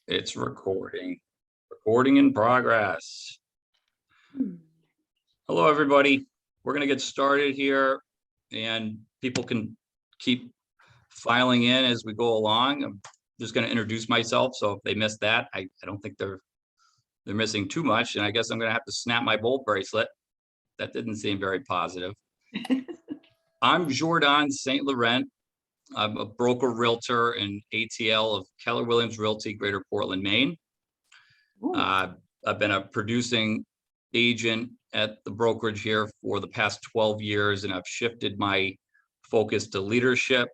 It's recording. Recording in progress. Hello, everybody. We're going to get started here, and people can keep filing in as we go along. I'm just going to introduce myself, so if they missed that, I don't think they're missing too much, and I guess I'm going to have to snap my bolt bracelet. That didn't seem very positive. I'm Jordan St. Laurent. I'm a broker realtor and ATL of Keller Williams Realty, Greater Portland, Maine. I've been a producing agent at the brokerage here for the past 12 years, and I've shifted my focus to leadership.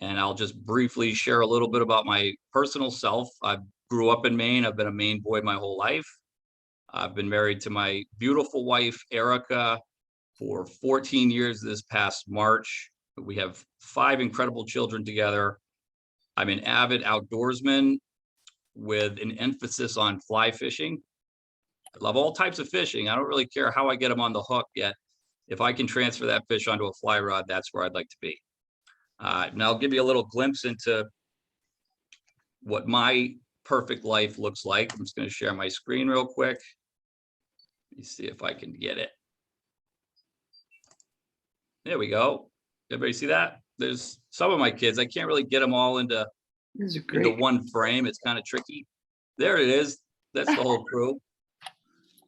And I'll just briefly share a little bit about my personal self. I grew up in Maine. I've been a Maine boy my whole life. I've been married to my beautiful wife, Erica, for 14 years this past March. We have 5 incredible children together. I'm an avid outdoorsman with an emphasis on fly fishing. I love all types of fishing. I don't really care how I get them on the hook yet. If I can transfer that fish onto a fly rod, that's where I'd like to be. Now I'll give you a little glimpse into what my perfect life looks like. I'm just going to share my screen real quick. Let me see if I can get it. There we go. Everybody see that? There's some of my kids. I can't really get them all into one frame. It's kind of tricky. There it is. That's the whole crew.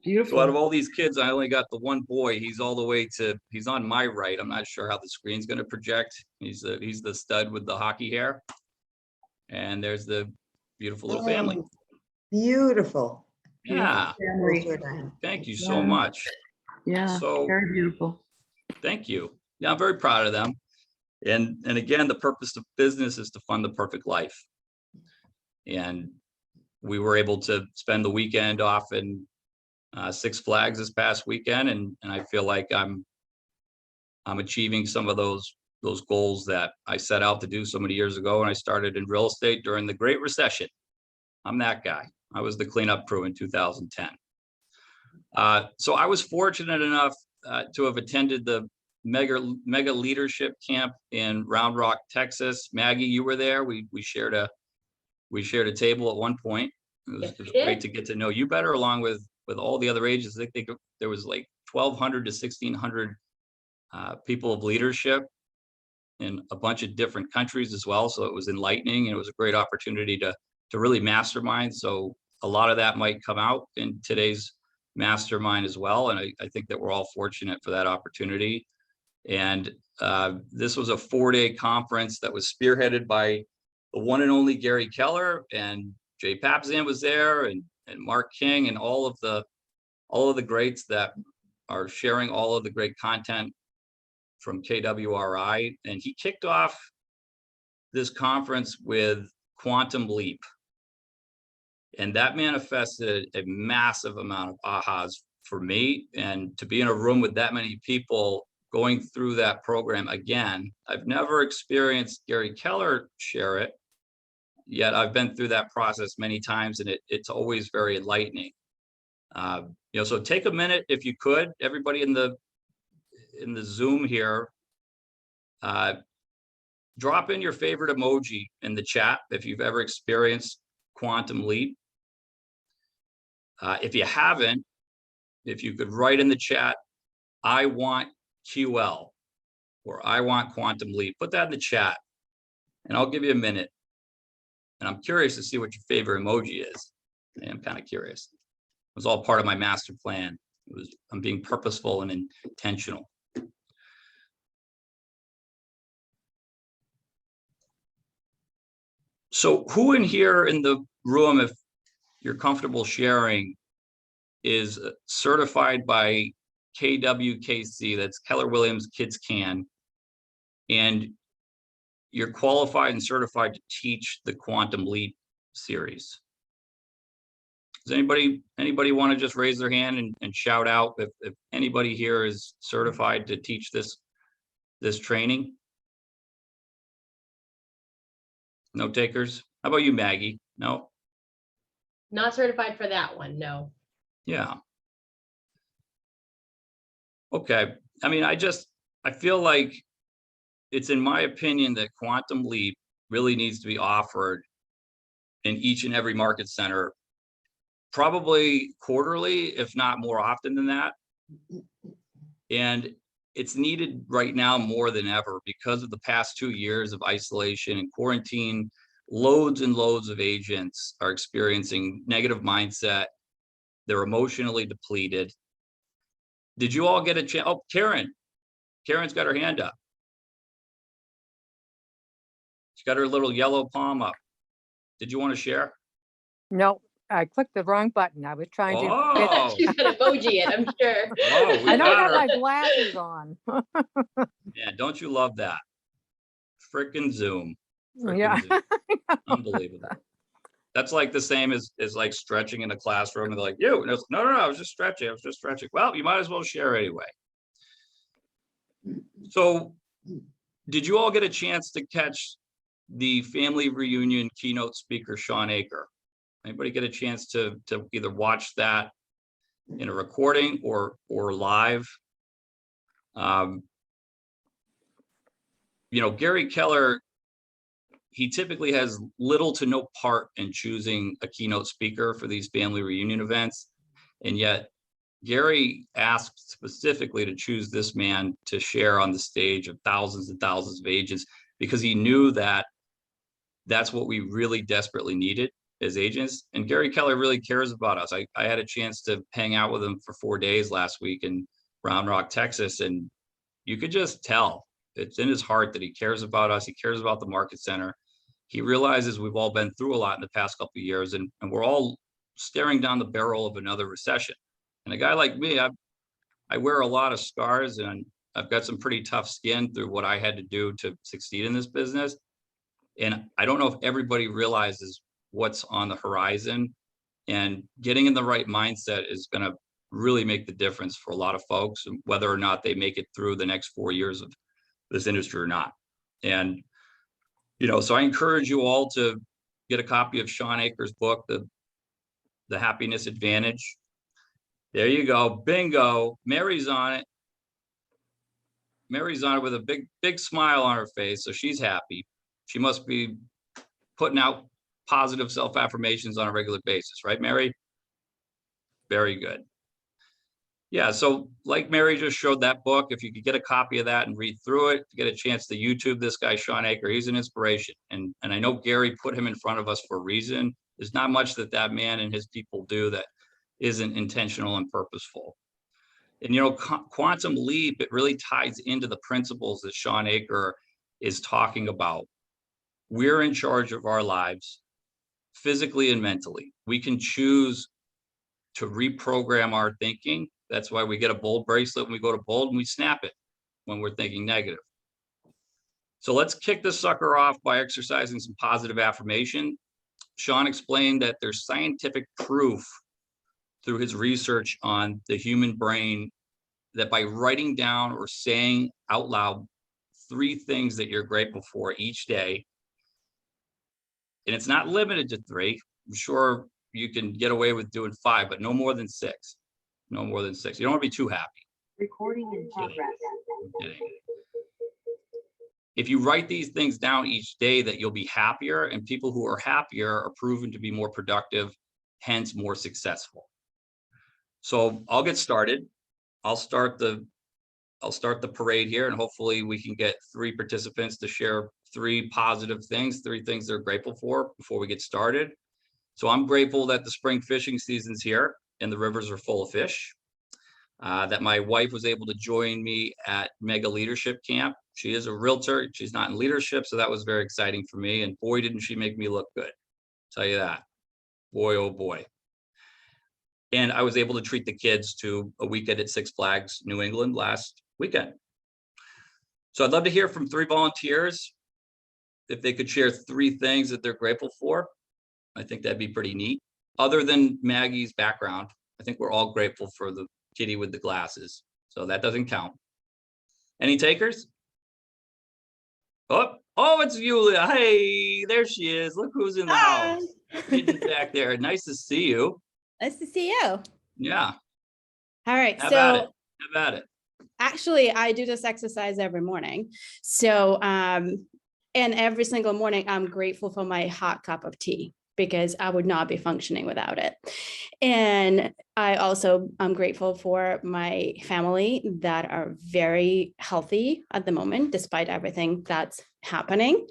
Beautiful. So out of all these kids, I only got the one boy. He's all the way to, he's on my right. I'm not sure how the screen's going to project. He's the stud with the hockey hair. And there's the beautiful little family. Beautiful. Yeah. Beautiful. Thank you so much. Yeah. So Very beautiful. thank you. Yeah, I'm very proud of them. And again, the purpose of business is to fund the perfect life. And we were able to spend the weekend off in Six Flags this past weekend, and I feel like I'm achieving some of those goals that I set out to do so many years ago when I started in real estate during the Great Recession. I'm that guy. I was the cleanup crew in 2010. So I was fortunate enough to have attended the mega leadership camp in Round Rock, Texas. Maggie, you were there. We shared a table at one point. It was great to get to know you better, along with all the other agents. I think there was like 1,200 to 1,600 people of leadership in a bunch of different countries as well. So it was enlightening, and it was a great opportunity to really mastermind. So a lot of that might come out in today's mastermind as well. And I think that we're all fortunate for that opportunity. And this was a 4-day conference that was spearheaded by the one and only Gary Keller, and Jay Papazan was there, and Mark King, and all of the greats that are sharing all of the great content from KWRI. And he kicked off this conference with Quantum Leap. And that manifested a massive amount of ahas for me. And to be in a room with that many people going through that program again, I've never experienced Gary Keller share it, yet I've been through that process many times, and it's always very enlightening. So take a minute, if you could, everybody in the Zoom here, drop in your favorite emoji in the chat if you've ever experienced Quantum Leap. If you haven't, if you could write in the chat, I want QL, or I want Quantum Leap. Put that in the chat, and I'll give you a minute. And I'm curious to see what your favorite emoji is. I'm kind of curious. It was all part of my master plan. I'm being purposeful and intentional. So who in here in the room, if you're comfortable sharing, is certified by KWKC, that's Keller Williams Kids Can, and you're qualified and certified to teach the Quantum Leap series? Does anybody want to just raise their hand and shout out if anybody here is certified to teach this training? No takers? How about you, Maggie? No? Not certified for that one, no. Yeah. Okay. I mean, I feel like it's in my opinion that Quantum Leap really needs to be offered in each and every market center, probably quarterly, if not more often than that. And it's needed right now more than ever because of the past 2 years of isolation and quarantine. Loads and loads of agents are experiencing negative mindset. They're emotionally depleted. Did you all get a chance? Oh, Karen's got her hand up. She's got her little yellow palm up. Did you want to share? No, I clicked the wrong button. I was trying to. Oh, She's gonna emoji it, I'm sure. whoa, we I don't got have her. my glasses on. Yeah, don't you love that? Frickin' Zoom. Frickin' Yeah. Zoom. Unbelievable. That's like the same as like stretching in a classroom and they're like, you, and it's, no, I was just stretching. I was just stretching. Well, you might as well share anyway. So did you all get a chance to catch the family reunion keynote speaker, Sean Aker? Anybody get a chance to either watch that in a recording or live? You know, Gary Keller, he typically has little to no part in choosing a keynote speaker for these family reunion events. And yet Gary asked specifically to choose this man to share on the stage of thousands and thousands of agents because he knew that that's what we really desperately needed as agents. And Gary Keller really cares about us. I had a chance to hang out with him for 4 days last week in Round Rock, Texas, and you could just tell it's in his heart that he cares about us. He cares about the market center. He realizes we've all been through a lot in the past couple of years, and we're all staring down the barrel of another recession. And a guy like me, I wear a lot of scars, and I've got some pretty tough skin through what I had to do to succeed in this business. And I don't know if everybody realizes what's on the horizon, and getting in the right mindset is going to really make the difference for a lot of folks, whether or not they make it through the next 4 years of this industry or not. And, you know, so I encourage you all to get a copy of Sean Aker's book, The Happiness Advantage. There you go. Bingo. Mary's on it. Mary's on it with a big smile on her face. So she's happy. She must be putting out positive self-affirmations on a regular basis, right, Mary? Very good. Yeah, so like Mary just showed that book, if you could get a copy of that and read through it, get a chance to YouTube this guy, Sean Aker, he's an inspiration. And I know Gary put him in front of us for a reason. There's not much that man and his people do that isn't intentional and purposeful. And, you know, Quantum Leap, it really ties into the principles that Sean Aker is talking about. We're in charge of our lives, physically and mentally. We can choose to reprogram our thinking. That's why we get a bold bracelet when we go to bold, and we snap it when we're thinking negative. So let's kick this sucker off by exercising some positive affirmation. Sean explained that there's scientific proof through his research on the human brain that by writing down or saying out loud 3 things that you're grateful for each day, and it's not limited to 3. I'm sure you can get away with doing 5, but no more than 6. No more than 6. You don't want to be too happy. Recording in progress. I'm kidding. If you write these things down each day, that you'll be happier, and people who are happier are proven to be more productive, hence more successful. So I'll get started. I'll start the parade here, and hopefully we can get 3 participants to share 3 positive things, 3 things they're grateful for before we get started. So I'm grateful that the spring fishing season's here and the rivers are full of fish, that my wife was able to join me at Mega Leadership Camp. She is a realtor. She's not in leadership, so that was very exciting for me. And boy, didn't she make me look good. Tell you that. Boy, oh boy. And I was able to treat the kids to a weekend at Six Flags New England last weekend. So I'd love to hear from 3 volunteers if they could share 3 things that they're grateful for. I think that'd be pretty neat. Other than Maggie's background, I think we're all grateful for the kitty with the glasses. So that doesn't count. Any takers? Oh, it's Yulia. Hey, there she is. Look who's in the house. Kitty's back there. Nice to see you. Nice to see you. Yeah. All right. Have So at it. Have at it. actually, I do this exercise every morning. So, and every single morning, I'm grateful for my hot cup of tea. because I would not be functioning without it. And I'm grateful for my family that are very healthy at the moment, despite everything that's happening.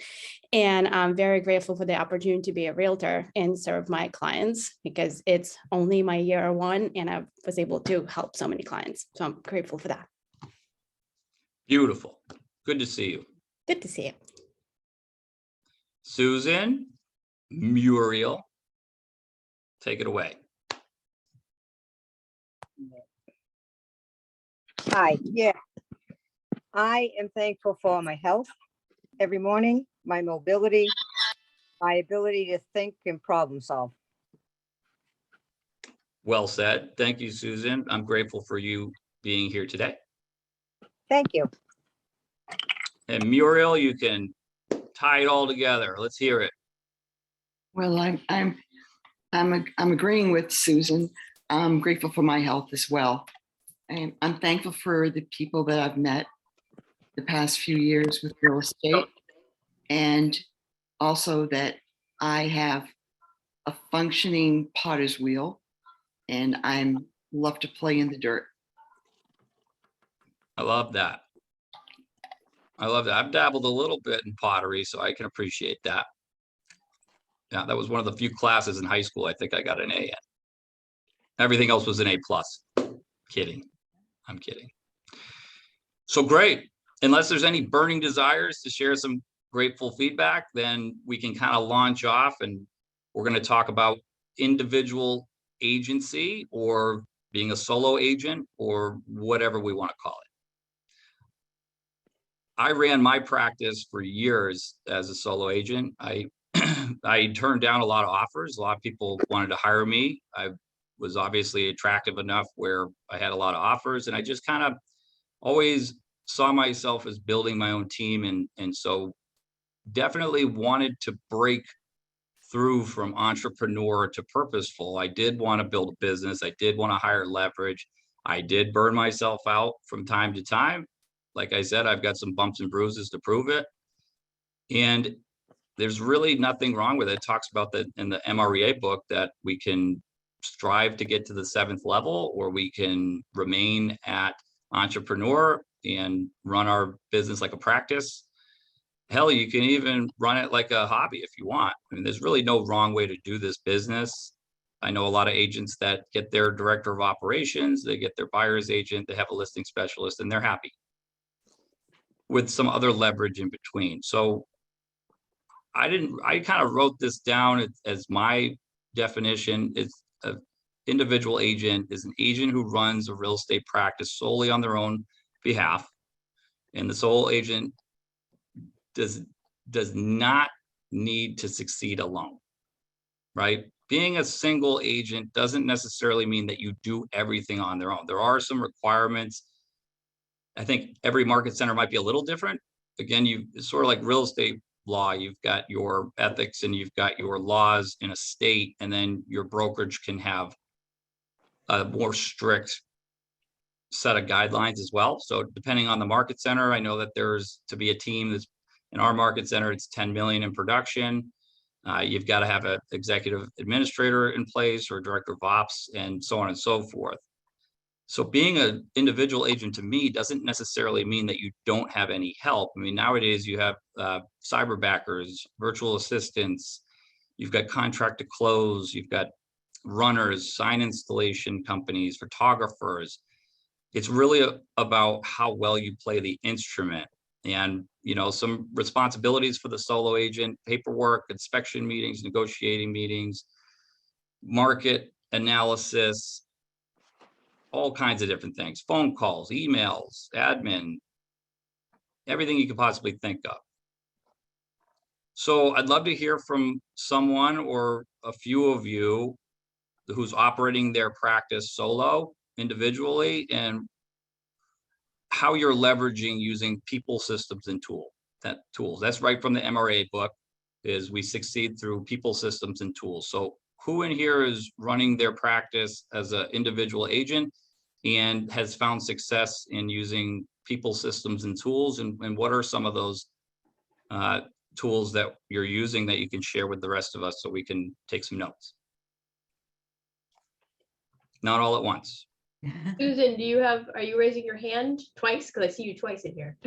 And I'm very grateful for the opportunity to be a realtor and serve my clients, because it's only my year one and I was able to help so many clients. So I'm grateful for that. Beautiful. Good to see you. Good to see you. Susan, Muriel, take it away. Hi, yeah. I am thankful for my health every morning, my mobility, my ability to think and problem solve. Well said. Thank you, Susan. I'm grateful for you being here today. Thank you. And Muriel, you can tie it all together. Let's hear it. Well, I'm agreeing with Susan. I'm grateful for my health as well. And I'm thankful for the people that I've met the past few years with real estate. And also that I have a functioning potter's wheel and I'm love to play in the dirt. I love that. I love that. I've dabbled a little bit in pottery, so I can appreciate that. Yeah, that was one of the few classes in high school I think I got an A in. Everything else was an A+. Kidding. I'm kidding. So great. Unless there's any burning desires to share some grateful feedback, then we can kind of launch off, and we're going to talk about individual agency or being a solo agent or whatever we want to call it. I ran my practice for years as a solo agent. I turned down a lot of offers. A lot of people wanted to hire me. I was obviously attractive enough where I had a lot of offers, and I just kind of always saw myself as building my own team. And so definitely wanted to break through from entrepreneur to purposeful. I did want to build a business. I did want to hire leverage. I did burn myself out from time to time. Like I said, I've got some bumps and bruises to prove it. And there's really nothing wrong with it. It talks about that in the MREA book, that we can strive to get to the 7th level, or we can remain at entrepreneur and run our business like a practice. Hell, you can even run it like a hobby if you want. I mean, there's really no wrong way to do this business. I know a lot of agents that get their director of operations, they get their buyer's agent, they have a listing specialist, and they're happy with some other leverage in between. So I kind of wrote this down as my definition. It's an individual agent is an agent who runs a real estate practice solely on their own behalf. And the sole agent does not need to succeed alone, right? Being a single agent doesn't necessarily mean that you do everything on their own. There are some requirements. I think every market center might be a little different. Again, it's sort of like real estate law. You've got your ethics and you've got your laws in a state, and then your brokerage can have a more strict set of guidelines as well. So depending on the market center, I know that there's to be a team that's in our market center, it's 10 million in production. You've got to have an executive administrator in place or director of ops and so on and so forth. So being an individual agent to me doesn't necessarily mean that you don't have any help. I mean, nowadays you have cyber backers, virtual assistants, you've got contract to close, you've got runners, sign installation companies, photographers. It's really about how well you play the instrument. And, some responsibilities for the solo agent: paperwork, inspection meetings, negotiating meetings, market analysis, all kinds of different things, phone calls, emails, admin, everything you could possibly think of. So I'd love to hear from someone or a few of you who's operating their practice solo, individually, and how you're leveraging using people, systems, and tools. That's right from the MRA book, is we succeed through people, systems, and tools. So who in here is running their practice as an individual agent and has found success in using people, systems, and tools? And what are some of those tools that you're using that you can share with the rest of us so we can take some notes. Not all at once. Susan, are you raising your hand twice? Because I see you twice in here.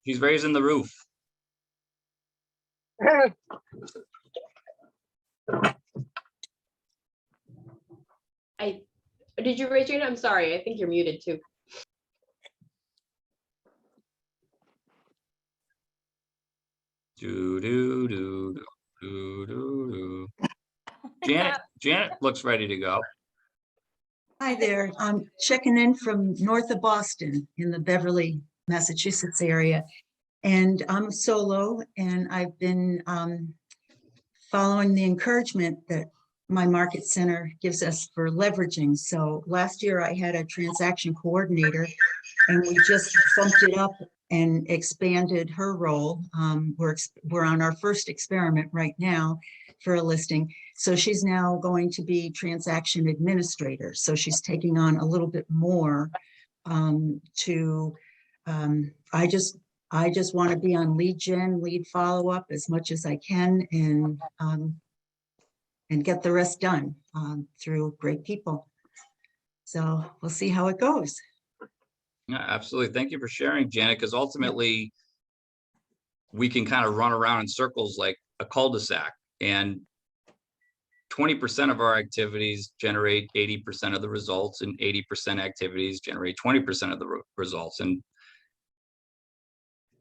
He's raising the roof. Did you raise your hand? I'm sorry. I think you're muted too. Do, do, do, do, do, do. Janet looks ready to go. Hi there. I'm checking in from north of Boston in the Beverly, Massachusetts area. And I'm solo, and I've been following the encouragement that my market center gives us for leveraging. So last year I had a transaction coordinator, and we just bumped it up and expanded her role. We're on our first experiment right now for a listing. So she's now going to be transaction administrator. So she's taking on a little bit more I just want to be on lead gen, lead follow-up as much as I can, and get the rest done through great people. So we'll see how it goes. Yeah, absolutely. Thank you for sharing, Janet, because ultimately we can kind of run around in circles like a cul-de-sac, and 20% of our activities generate 80% of the results, and 80% activities generate 20% of the results. And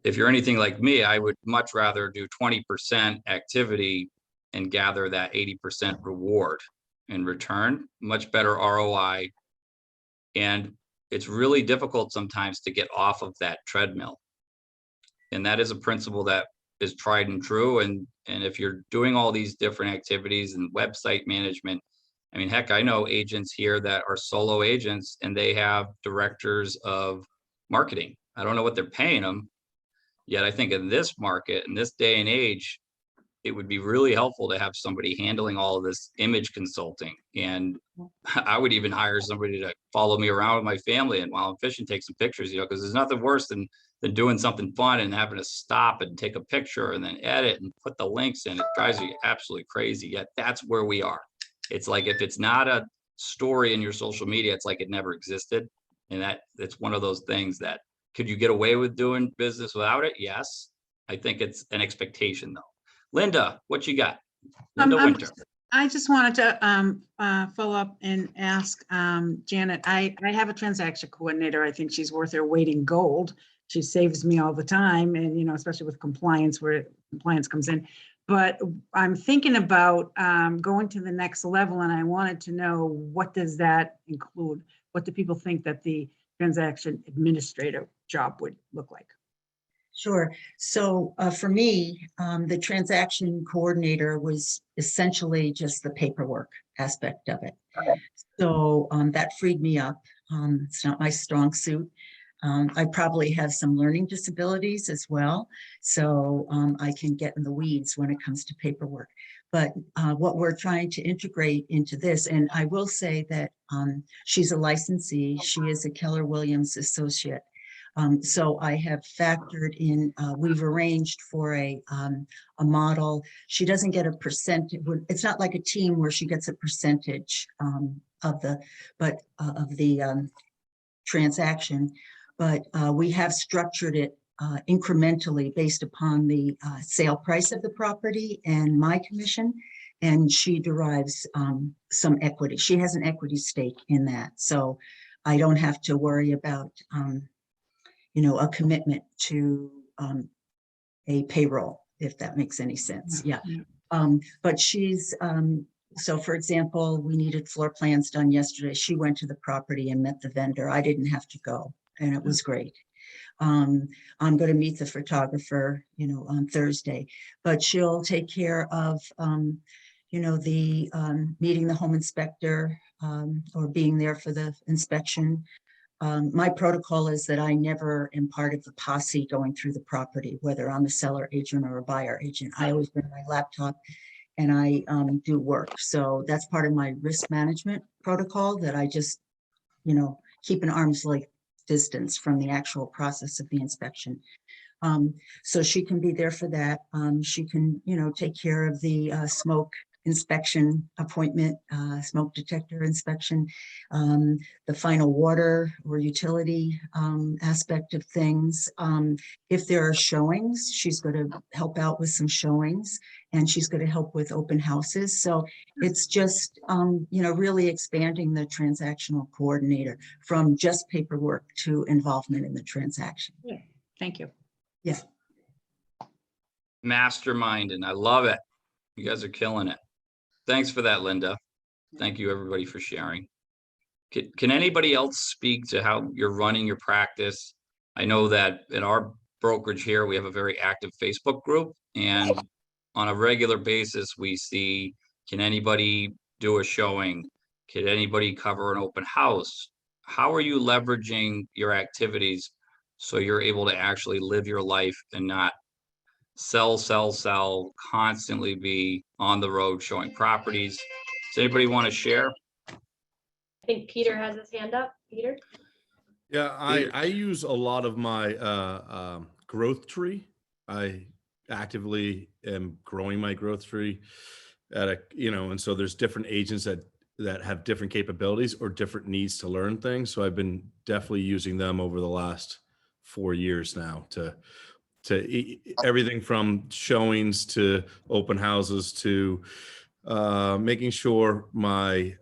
if you're anything like me, I would much rather do 20% activity and gather that 80% reward in return. Much better ROI. And it's really difficult sometimes to get off of that treadmill. And that is a principle that is tried and true. And if you're doing all these different activities and website management, I mean, heck, I know agents here that are solo agents and they have directors of marketing. I don't know what they're paying them. Yet I think in this market, in this day and age, it would be really helpful to have somebody handling all of this image consulting. And I would even hire somebody to follow me around with my family, and while I'm fishing, take some pictures, because there's nothing worse than doing something fun and having to stop and take a picture and then edit and put the links in. It drives you absolutely crazy. Yet that's where we are. It's like, if it's not a story in your social media, it's like it never existed. And that's one of those things that, could you get away with doing business without it? Yes. I think it's an expectation though. Linda, what you got? Linda Winter. I just wanted to follow up and ask Janet, I have a transaction coordinator. I think she's worth her weight in gold. She saves me all the time, and especially with compliance, where compliance comes in. But I'm thinking about going to the next level, and I wanted to know, what does that include? What do people think that the transaction administrator job would look like? Sure. So for me, the transaction coordinator was essentially just the paperwork aspect of it. So that freed me up. It's not my strong suit. I probably have some learning disabilities as well. So I can get in the weeds when it comes to paperwork. But what we're trying to integrate into this, and I will say that she's a licensee. She is a Keller Williams associate. So I have factored in, we've arranged for a model. She doesn't get a percentage. It's not like a team where she gets a percentage of the transaction, but we have structured it incrementally based upon the sale price of the property and my commission. And she derives some equity. She has an equity stake in that. So I don't have to worry about a commitment to a payroll, if that makes any sense. Yeah. But she's, so for example, we needed floor plans done yesterday. She went to the property and met the vendor. I didn't have to go, and it was great. I'm going to meet the photographer, on Thursday, but she'll take care of, the meeting the home inspector or being there for the inspection. My protocol is that I never am part of the posse going through the property, whether I'm a seller agent or a buyer agent. I always bring my laptop and I do work. So that's part of my risk management protocol, that I just, keep an arm's length distance from the actual process of the inspection. So she can be there for that. She can, take care of the smoke inspection appointment, smoke detector inspection, the final water or utility aspect of things. If there are showings, she's going to help out with some showings, and she's going to help with open houses. So it's just, really expanding the transactional coordinator from just paperwork to involvement in the transaction. Thank you. Yeah. Mastermind, and I love it. You guys are killing it. Thanks for that, Linda. Thank you, everybody, for sharing. Can anybody else speak to how you're running your practice? I know that in our brokerage here, we have a very active Facebook group, and on a regular basis, we see, can anybody do a showing? Can anybody cover an open house? How are you leveraging your activities so you're able to actually live your life and not sell, constantly be on the road showing properties? Does anybody want to share? I think Peter has his hand up. Peter? Yeah, I use a lot of my growth tree. I actively am growing my growth tree at and so there's different agents that have different capabilities or different needs to learn things. So I've been definitely using them over the last 4 years now to everything from showings to open houses to making sure my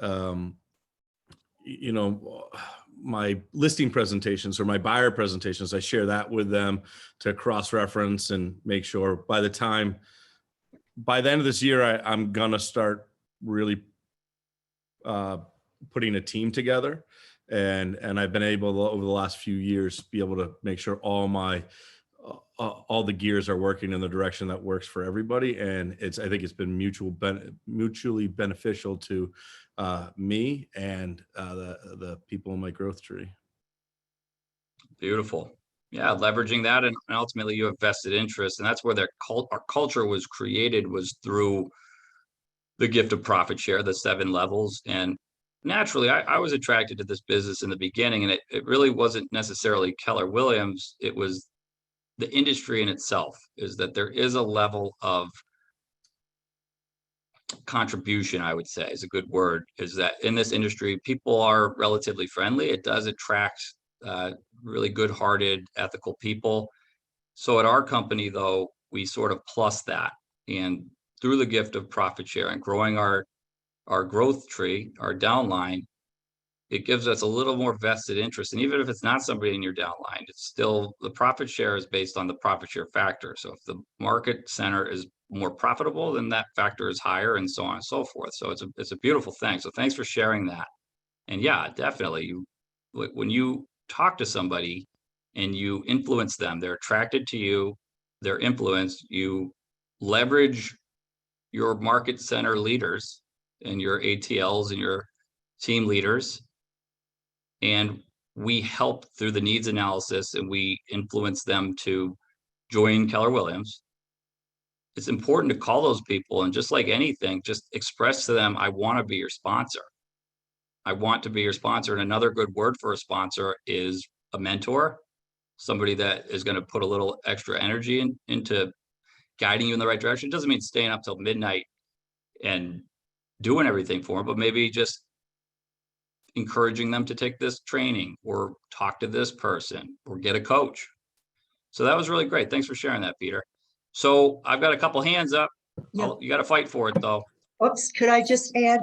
my listing presentations or my buyer presentations, I share that with them to cross-reference and make sure by the end of this year, I'm gonna start really putting a team together. And I've been able to, over the last few years, be able to make sure all the gears are working in the direction that works for everybody. And I think it's been mutually beneficial to me and the people in my growth tree. Beautiful. Yeah, leveraging that, and ultimately you have vested interest, and that's where our culture was created, was through the gift of profit share, the 7 levels. And naturally, I was attracted to this business in the beginning, and it really wasn't necessarily Keller Williams. It was the industry in itself, is that there is a level of contribution, I would say is a good word, is that in this industry, people are relatively friendly. It does attract really good-hearted, ethical people. So at our company, though, we sort of plus that. And through the gift of profit share and growing our growth tree, our downline, it gives us a little more vested interest. And even if it's not somebody in your downline, it's still, the profit share is based on the profit share factor. So if the market center is more profitable, then that factor is higher, and so on and so forth. So it's a beautiful thing. So thanks for sharing that. And yeah, definitely, when you talk to somebody and you influence them, they're attracted to you, they're influenced, you leverage your market center leaders and your ATLs and your team leaders, and we help through the needs analysis, and we influence them to join Keller Williams. It's important to call those people, and just like anything, just express to them, I want to be your sponsor. I want to be your sponsor. And another good word for a sponsor is a mentor, somebody that is going to put a little extra energy into guiding you in the right direction. It doesn't mean staying up till midnight and doing everything for them, but maybe just encouraging them to take this training or talk to this person or get a coach. So that was really great. Thanks for sharing that, Peter. So I've got a couple hands up. Yeah. You got to fight for it, though. Oops, could I just add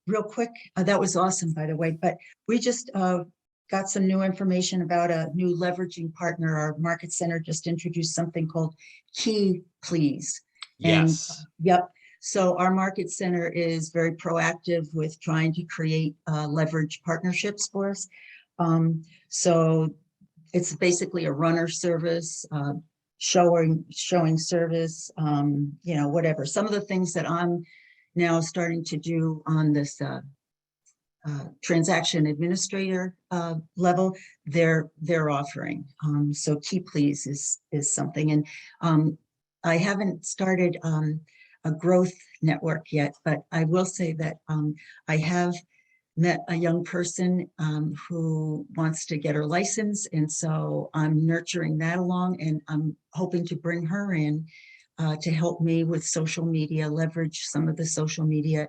real quick? That was awesome, by the way, but we just got some new information about a new leveraging partner. Our market center just introduced something called Key Please. Yes. And, yep. So our market center is very proactive with trying to create leverage partnerships for us. So it's basically a runner service, showing service, whatever. Some of the things that I'm now starting to do on this transaction administrator level, they're offering. So Key Please is something. And I haven't started a growth network yet, but I will say that I have met a young person who wants to get her license. And so I'm nurturing that along, and I'm hoping to bring her in to help me with social media, leverage some of the social media,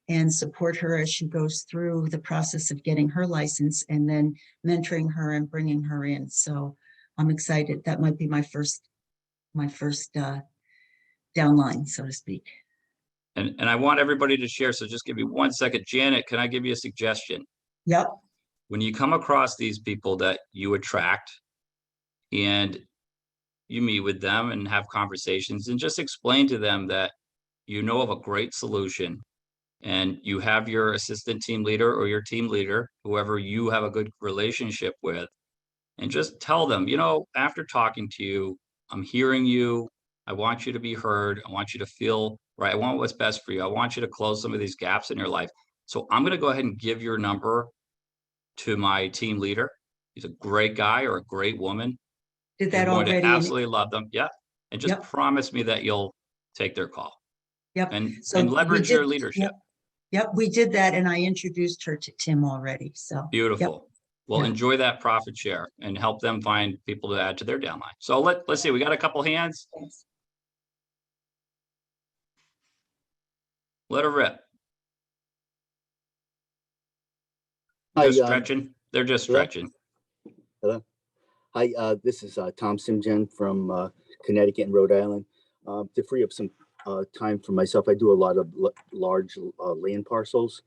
and support her as she goes through the process of getting her license, and then mentoring her and bringing her in. So I'm excited. That might be my first downline, so to speak. And I want everybody to share, so just give me 1 second. Janet, can I give you a suggestion? Yep. When you come across these people that you attract and you meet with them and have conversations, and just explain to them that you know of a great solution, and you have your assistant team leader or your team leader, whoever you have a good relationship with, and just tell them, after talking to you, I'm hearing you. I want you to be heard. I want you to feel right. I want what's best for you. I want you to close some of these gaps in your life. So I'm going to go ahead and give your number to my team leader. He's a great guy or a great woman. Did You're that going to already. absolutely love them. Yeah. And just Yep. promise me that you'll take their call Yep. and So we leverage your did- leadership. Yep, we did that, and I introduced her to Tim already. So Beautiful. Well, Yeah. enjoy that profit share and help them find people to add to their downline. So let's see, we got a couple hands. Yep. Let her rip. Hi, Just stretching. They're just hello? stretching. Hello. Hi, this is Tom Simgen from Connecticut and Rhode Island. To free up some time for myself, I do a lot of large land parcels,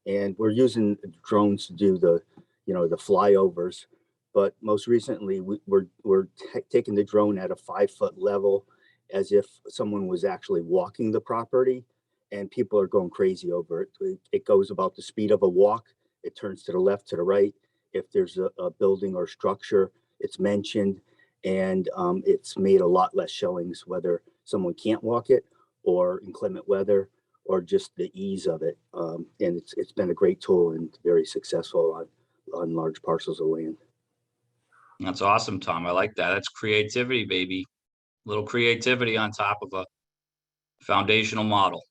and we're using drones to do the flyovers. But most recently, we're taking the drone at a 5-foot level, as if someone was actually walking the property, and people are going crazy over it. It goes about the speed of a walk. It turns to the left, to the right. If there's a building or structure, it's mentioned, and it's made a lot less showings, whether someone can't walk it or inclement weather or just the ease of it. And it's been a great tool and very successful on large parcels of land. That's awesome, Tom. I like that. That's creativity, baby. Little creativity on top of a foundational model.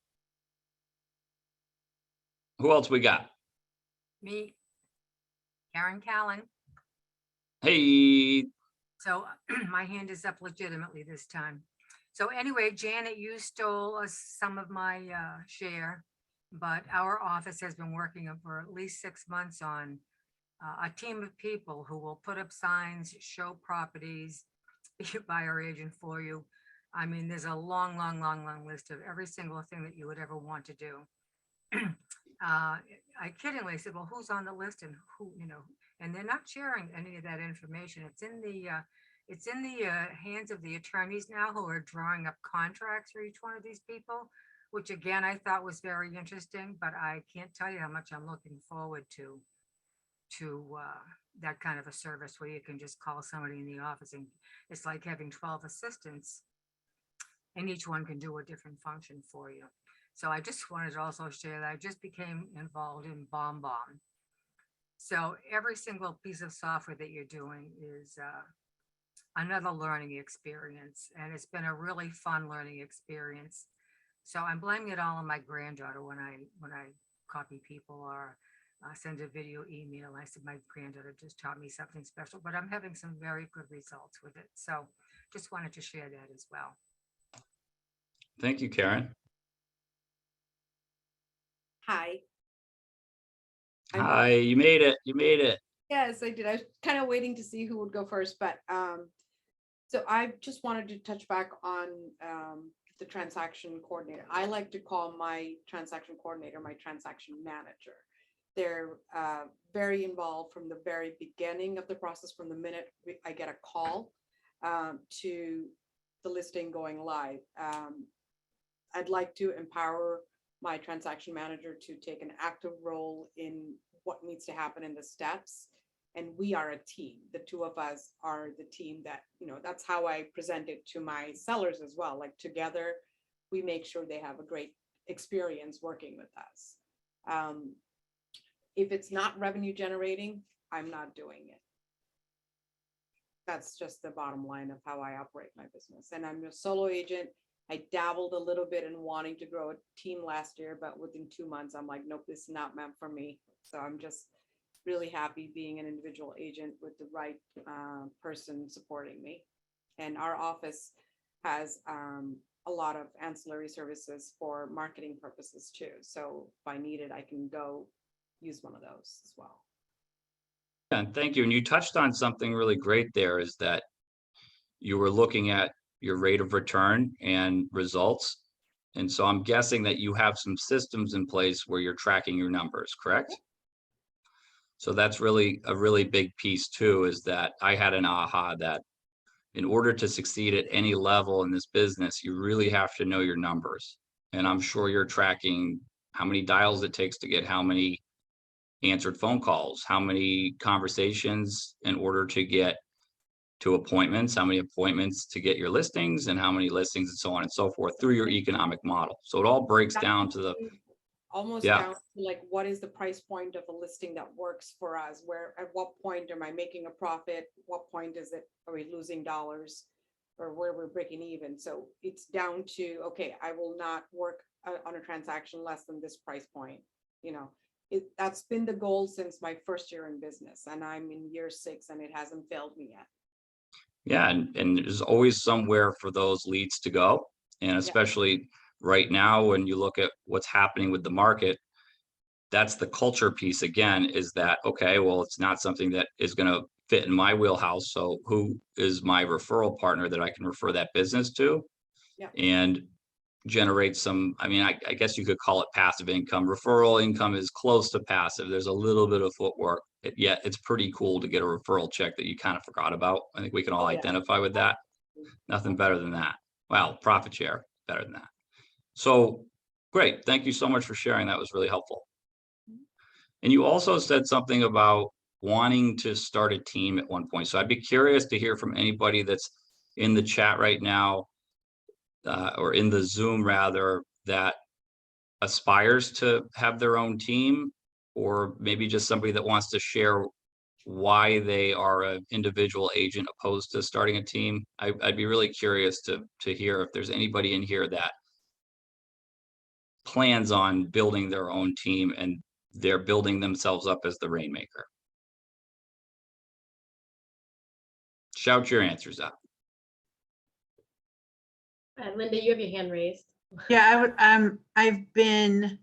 Who else we got? Me, Karen Callan. Hey, So my hand is up legitimately this time. So anyway, Janet, you stole some of my share, but our office has been working for at least 6 months on a team of people who will put up signs, show properties, be a buyer agent for you. I mean, there's a long list of every single thing that you would ever want to do. I kiddingly said, well, who's on the list and who, and they're not sharing any of that information. It's in the hands of the attorneys now, who are drawing up contracts for each one of these people, which again, I thought was very interesting, but I can't tell you how much I'm looking forward to that kind of a service where you can just call somebody in the office, and it's like having 12 assistants and each one can do a different function for you. So I just wanted to also share that I just became involved in BombBomb. So every single piece of software that you're doing is another learning experience, and it's been a really fun learning experience. So I'm blaming it all on my granddaughter when I copy people or send a video email. I said my granddaughter just taught me something special, but I'm having some very good results with it. So just wanted to share that as well. thank you, Karen. Hi. Hi, you made it. You made it. Yes, I did. I was kind of waiting to see who would go first, but so I just wanted to touch back on the transaction coordinator. I like to call my transaction coordinator my transaction manager. They're very involved from the very beginning of the process, from the minute I get a call to the listing going live. I'd like to empower my transaction manager to take an active role in what needs to happen in the steps. And we are a team. The two of us are the team that, that's how I present it to my sellers as well. Like, together, we make sure they have a great experience working with us. If it's not revenue generating, I'm not doing it. That's just the bottom line of how I operate my business. And I'm a solo agent. I dabbled a little bit in wanting to grow a team last year, but within 2 months, I'm like, nope, this is not meant for me. So I'm just really happy being an individual agent with the right person supporting me. And our office has a lot of ancillary services for marketing purposes too. So if I need it, I can go use one of those as well. And thank you. And you touched on something really great there, is that you were looking at your rate of return and results. And so I'm guessing that you have some systems in place where you're tracking your numbers, correct? So that's really a really big piece too, is that I had an aha that in order to succeed at any level in this business, you really have to know your numbers. And I'm sure you're tracking how many dials it takes to get how many answered phone calls, how many conversations in order to get to appointments, how many appointments to get your listings, and how many listings, and so on and so forth through your economic model. So it all breaks down to the, Almost Yeah. down to like, what is the price point of a listing that works for us? Where, at what point am I making a profit? What point is it, are we losing dollars? Or where we're breaking even? So it's down to, okay, I will not work on a transaction less than this price point. You know, that's been the goal since my first year in business, and I'm in year 6 and it hasn't failed me yet. yeah, and there's always somewhere for those leads to go. And especially right now, when you look at what's happening with the market, that's the culture piece again, is that, okay, well, it's not something that is going to fit in my wheelhouse. So who is my referral partner that I can refer that business to? Yeah. And generate some, I mean, I guess you could call it passive income. Referral income is close to passive. There's a little bit of footwork, yet it's pretty cool to get a referral check that you kind of forgot about. I think we can all Oh, yeah. identify with that. Nothing better than that. Well, profit share, better than that. So great. Thank you so much for sharing. That was really helpful. And you also said something about wanting to start a team at one point. So I'd be curious to hear from anybody that's in the chat right now, or in the Zoom rather, that aspires to have their own team, or maybe just somebody that wants to share why they are an individual agent opposed to starting a team. I'd be really curious to hear if there's anybody in here that plans on building their own team and they're building themselves up as the rainmaker. Shout your answers out. Linda, you have your hand raised. Yeah, I've been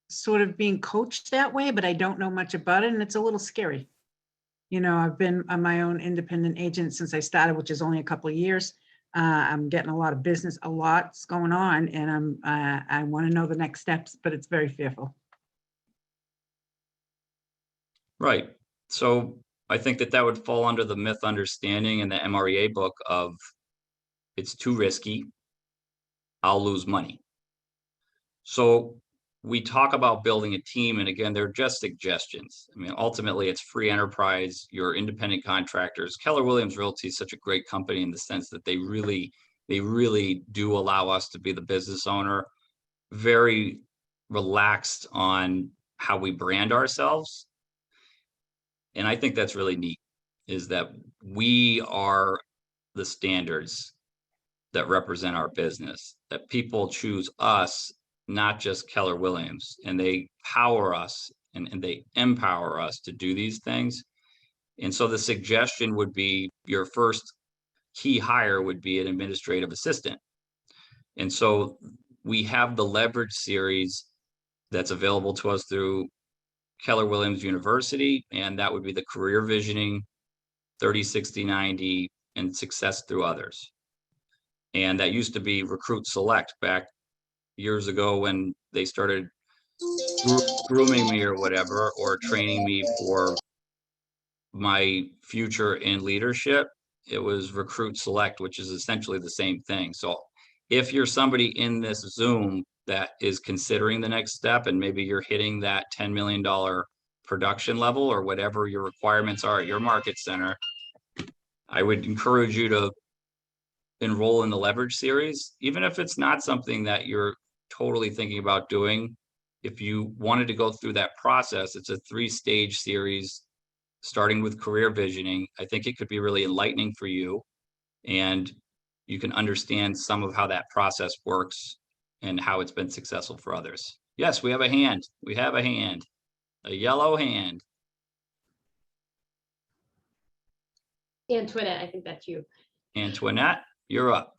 sort of being coached that way, but I don't know much about it, and it's a little scary. You know, I've been my own independent agent since I started, which is only a couple of years. I'm getting a lot of business, a lot's going on, and I want to know the next steps, but it's very fearful. Right. So I think that would fall under the myth understanding in the MREA book of it's too risky, I'll lose money. So we talk about building a team, and again, they're just suggestions. I mean, ultimately, it's free enterprise. You're independent contractors. Keller Williams Realty is such a great company in the sense that they really do allow us to be the business owner. Very relaxed on how we brand ourselves, and I think that's really neat. Is that we are the standards that represent our business, that people choose us, not just Keller Williams, and they power us and they empower us to do these things. And so the suggestion would be your first key hire would be an administrative assistant. And so we have the leverage series that's available to us through Keller Williams University, and that would be the career visioning, 30, 60, 90, and success through others. And that used to be Recruit Select back years ago when they started grooming me or whatever, or training me for my future in leadership. It was Recruit Select, which is essentially the same thing. So if you're somebody in this Zoom that is considering the next step, and maybe you're hitting that $10 million production level or whatever your requirements are at your market center, I would encourage you to enroll in the leverage series, even if it's not something that you're totally thinking about doing. If you wanted to go through that process, it's a 3-stage series starting with career visioning. I think it could be really enlightening for you. And you can understand some of how that process works and how it's been successful for others. Yes, we have a hand. We have a hand, a yellow hand. Antoinette, I think that's you. Antoinette, you're up.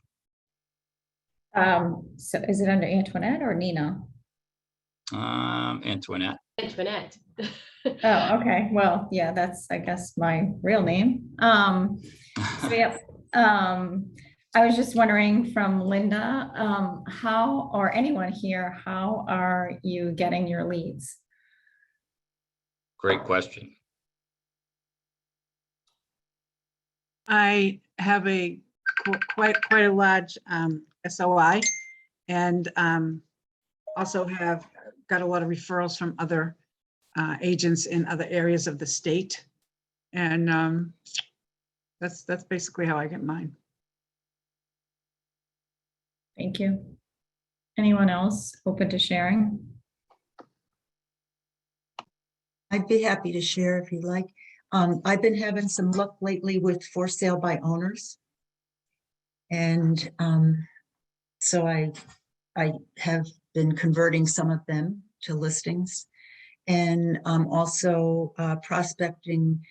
So is it under Antoinette or Nina? Antoinette. Antoinette. Oh, okay. Well, yeah, that's, I guess, my real name. So yeah, I was just wondering from Linda, how, or anyone here, how are you getting your leads? Great question. I have a quite a large SOI, and also have got a lot of referrals from other agents in other areas of the state, and that's basically how I get mine. Thank you. Anyone else open to sharing? I'd be happy to share if you like. I've been having some luck lately with for sale by owners. And so I have been converting some of them to listings, and also prospecting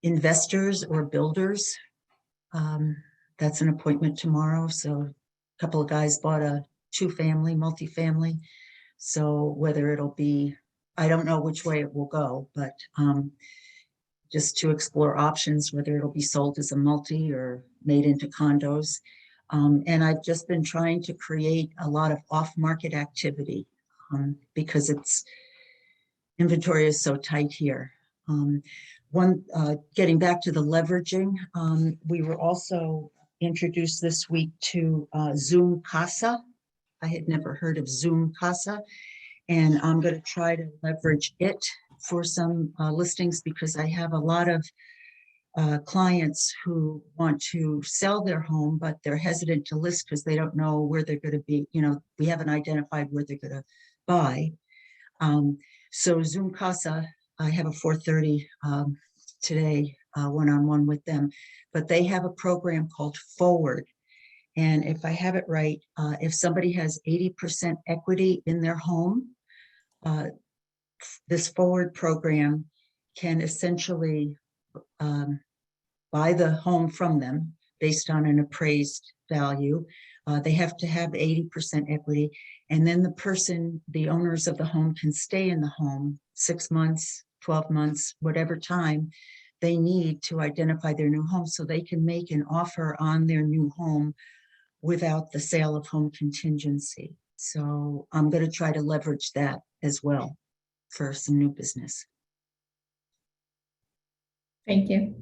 investors or builders. That's an appointment tomorrow. So a couple of guys bought a 2-family, multifamily. So whether it'll be, I don't know which way it will go, but just to explore options, whether it'll be sold as a multi or made into condos. And I've just been trying to create a lot of off-market activity because inventory is so tight here. Getting back to the leveraging, we were also introduced this week to Zoom Casa. I had never heard of Zoom Casa, and I'm going to try to leverage it for some listings because I have a lot of clients who want to sell their home, but they're hesitant to list because they don't know where they're going to be. You know, we haven't identified where they're going to buy. So Zoom Casa, I have a 4:30 today, one-on-one with them, but they have a program called Forward. And if I have it right, if somebody has 80% equity in their home, this Forward program can essentially buy the home from them based on an appraised value. They have to have 80% equity. And then the owners of the home can stay in the home 6 months, 12 months, whatever time they need to identify their new home, so they can make an offer on their new home without the sale of home contingency. So I'm going to try to leverage that as well for some new business. Thank you.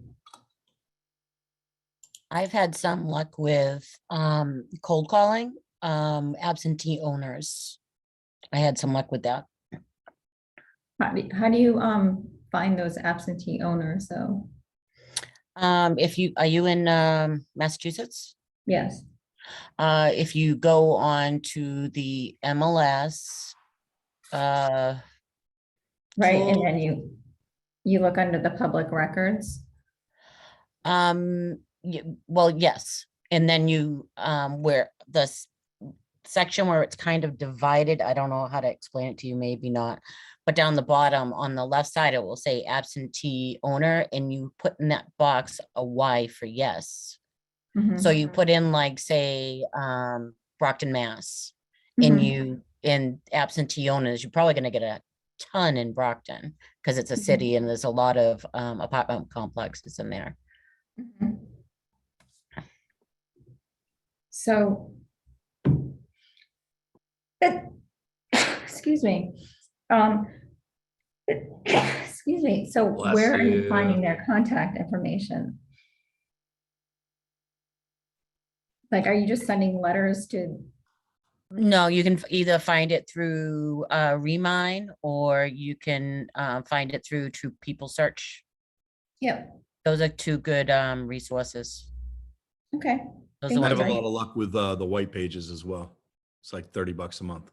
I've had some luck with cold calling absentee owners. I had some luck with that. How do you find those absentee owners though? Are you in Massachusetts? Yes. If you go on to the MLS, Right, and then you look under the public records. well, yes, and then you where the section where it's kind of divided, I don't know how to explain it to you, maybe not, but down the bottom on the left side it will say absentee owner, and you put in that box a Y for yes. So you put in, like, say Brockton, Mass, and you in absentee owners, you're probably going to get a ton in Brockton because it's a city and there's a lot of apartment complexes in there. So, excuse me. Excuse me. So Bless where are you you. finding their contact information? Like, are you just sending letters to? No, you can either find it through Remine, or you can find it through True People Search. Yeah. Those are two good resources. Okay. Those I are have ones a I lot of luck with the white pages as well. It's like $30 a month.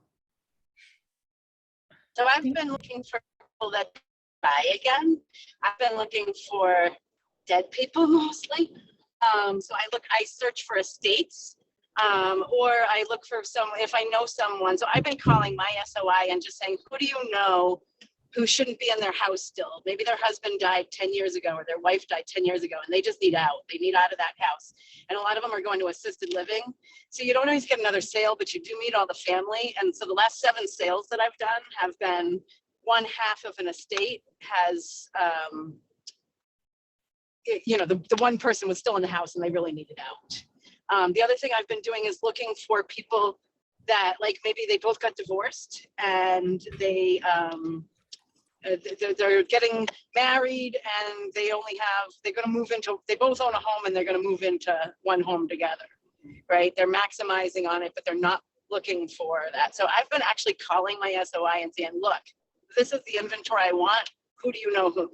So I've been looking for people that buy again. I've been looking for dead people mostly. So I search for estates, or I look for if I know someone. So I've been calling my SOI and just saying, who do you know who shouldn't be in their house still? Maybe their husband died 10 years ago or their wife died 10 years ago and they just need out. They need out of that house. And a lot of them are going to assisted living. So you don't always get another sale, but you do meet all the family. And so the last 7 sales that I've done have been one half of an estate has, the one person was still in the house and they really needed out. The other thing I've been doing is looking for people that, like, maybe they both got divorced and they're getting married and they're going to move they both own a home and they're going to move into one home together, right? They're maximizing on it, but they're not looking for that. So I've been actually calling my SOI and saying, look, this is the inventory I want. Who do you know who?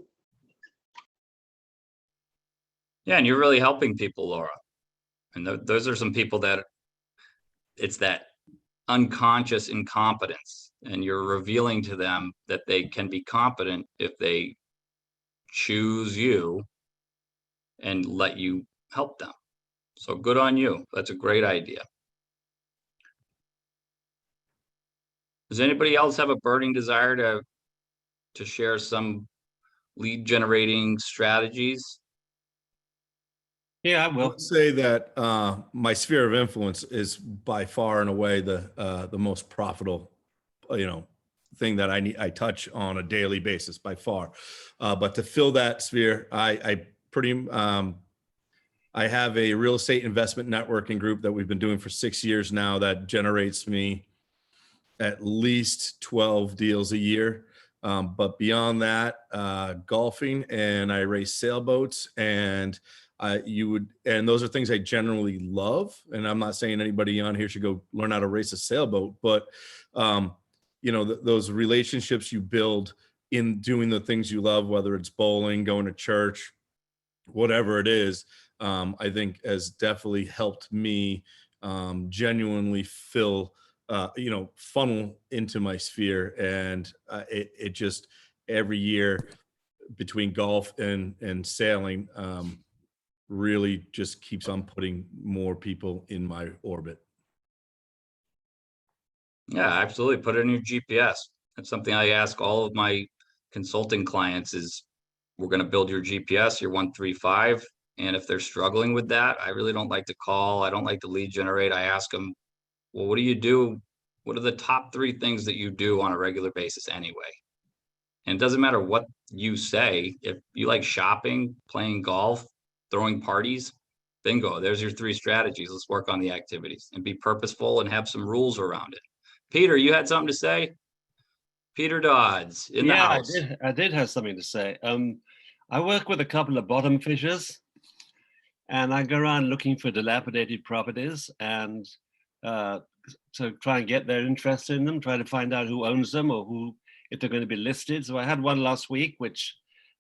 Yeah, and you're really helping people, Laura. And those are some people that it's that unconscious incompetence, and you're revealing to them that they can be competent if they choose you and let you help them. So good on you. That's a great idea. Does anybody else have a burning desire to share some lead generating strategies? Yeah, I will say that my sphere of influence is by far and away the most profitable, thing that I touch on a daily basis by far. But to fill that sphere, I have a real estate investment networking group that we've been doing for 6 years now that generates me at least 12 deals a year. But beyond that, golfing, and I race sailboats, and those are things I generally love. And I'm not saying anybody on here should go learn how to race a sailboat, but those relationships you build in doing the things you love, whether it's bowling, going to church, whatever it is, I think has definitely helped me genuinely funnel into my sphere. And it just every year between golf and sailing, really just keeps on putting more people in my orbit. Yeah, absolutely. Put it in your GPS. That's something I ask all of my consulting clients is, we're going to build your GPS, your 135. And if they're struggling with that, I really don't like to call. I don't like to lead generate. I ask them, well, what do you do? What are the top 3 things that you do on a regular basis anyway? And it doesn't matter what you say. If you like shopping, playing golf, throwing parties, bingo, there's your 3 strategies. Let's work on the activities and be purposeful and have some rules around it. Peter, you had something to say? Peter Dodds in the house. I did have something to say. I work with a couple of bottom fishers, and I go around looking for dilapidated properties and so try and get their interest in them, try to find out who owns them or if they're going to be listed. So I had one last week, which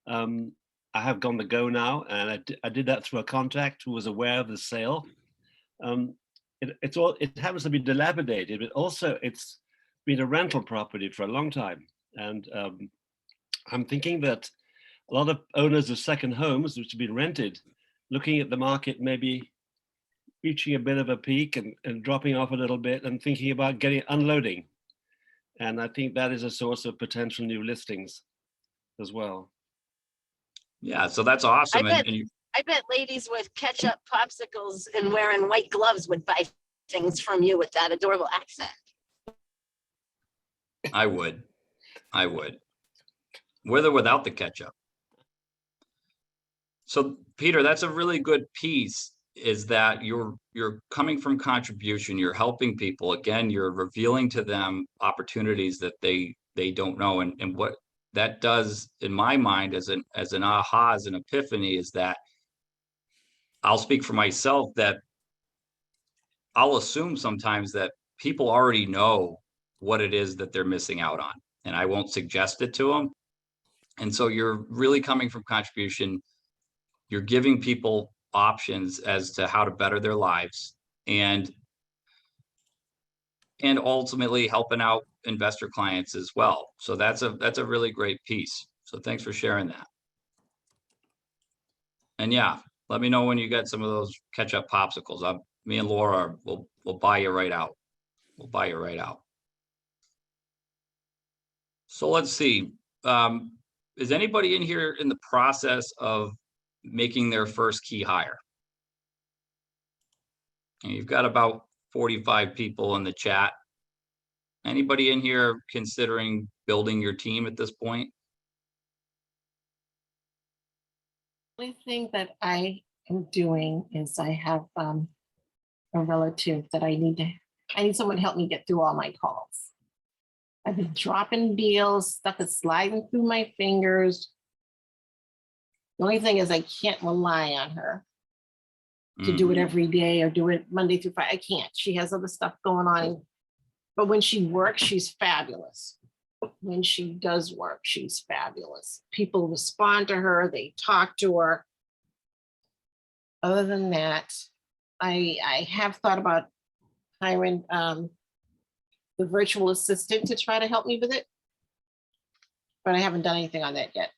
I have gone to go now, and I did that through a contact who was aware of the sale. It happens to be dilapidated, but also it's been a rental property for a long time. And I'm thinking that a lot of owners of second homes, which have been rented, looking at the market, maybe reaching a bit of a peak and dropping off a little bit and thinking about unloading. And I think that is a source of potential new listings as well. Yeah, so that's awesome. I bet ladies with ketchup popsicles and wearing white gloves would buy things from you with that adorable accent. I would. With or without the ketchup. So Peter, that's a really good piece, is that you're coming from contribution, you're helping people. Again, you're revealing to them opportunities that they don't know. And what that does in my mind as an aha, as an epiphany, is that I'll speak for myself, that I'll assume sometimes that people already know what it is that they're missing out on, and I won't suggest it to them. And so you're really coming from contribution. You're giving people options as to how to better their lives, and ultimately helping out investor clients as well. So that's a really great piece. So thanks for sharing that. And yeah, let me know when you get some of those ketchup popsicles. Me and Laura will buy you right out. We'll buy you right out. So let's see. Is anybody in here in the process of making their first key hire? And you've got about 45 people in the chat. Anybody in here considering building your team at this point? Only thing that I am doing is I have a relative that I need someone to help me get through all my calls. I've been dropping deals, stuff is sliding through my fingers. The only thing is I can't rely on her to do it every day or do it Monday through Friday. I can't. She has other stuff going on. But when she works, she's fabulous. When she does work, she's fabulous. People respond to her, they talk to her. Other than that, I have thought about hiring the virtual assistant to try to help me with it. But I haven't done anything on that yet.